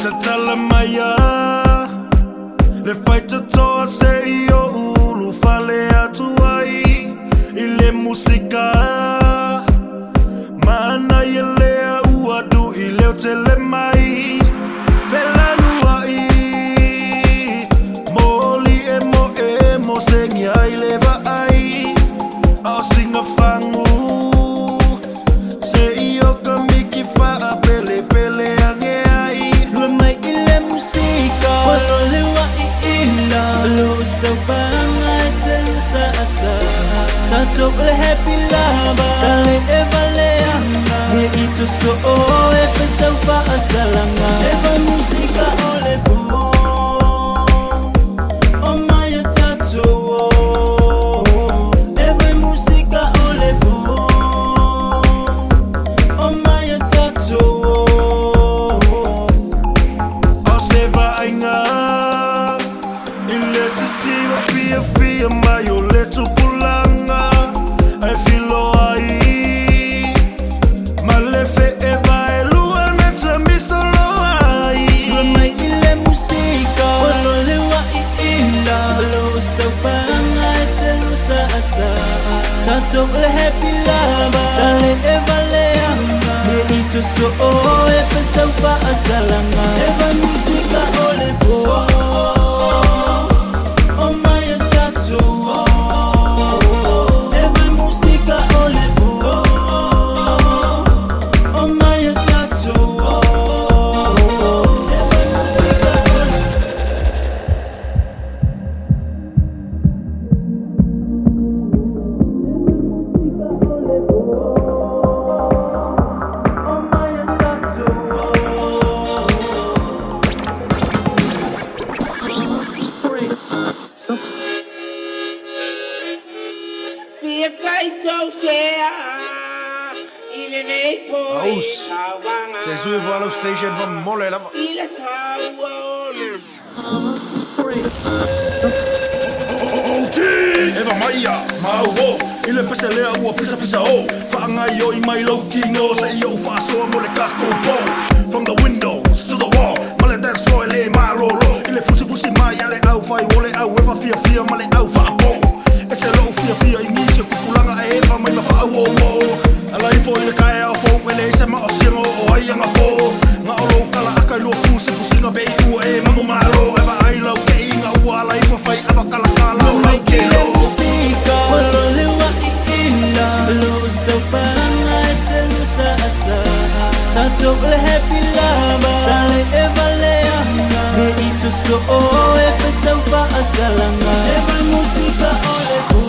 Satalamaya le faita toa se io ulu fale atuai ile musika mana yelea uadu ile tele mai velanuai moli emo sengi ai va ai au singa fangu se io kamiki fa pele pele ange ai lu mai ile musika Walole wa ila Salo sa bangai telu sa asa Tatok le happy lava Sale eva leanga Ni itu so o e pesa ufa asalanga Eva musika ole bu Oh my tato Eva musika ole bu Oh my tato Fia mayo letu pulanga ai filo ai malefe eva elua neta misolo ai mai ile musika Walole wa ila Salo sa bangai telu sa asa Tatok le happy lava Sale eva leanga Ni itu so o e pesa ufa asalanga Eva musika ole bo Oh my tattoo Eva musika ole bo Oh my tattoo Eva musika ole Oh my tattoo Via fly social ile nei poi Aus. Se sui valo station van molle la ile tawon Eva Maya, Mau, ile pesa lea ua pesa o Whaanga yo I mai lau tingo Sa iyo whaasoa mo le kako po From the windows to the wall Male dance roe le maroro Ile fusi mai ale au fai wole au Eva fia male au whaapo Ese lo fia ingisio kupulanga a eva mai ma whaau o o Ala ifo ile kai au fo Ele se ma o siengo o ai anga po Nga olo kala aka lua fusi Pusinga bei ua e mamu maro Eva ai lau ke inga ua Ala ifo fai ava kala lau lau kelo Walole wa ila Salo sa bangai telu sa asa Tatok le happy lava Sale eva leanga Ni itu so o e pesa ufa asalanga Eva musika ole bu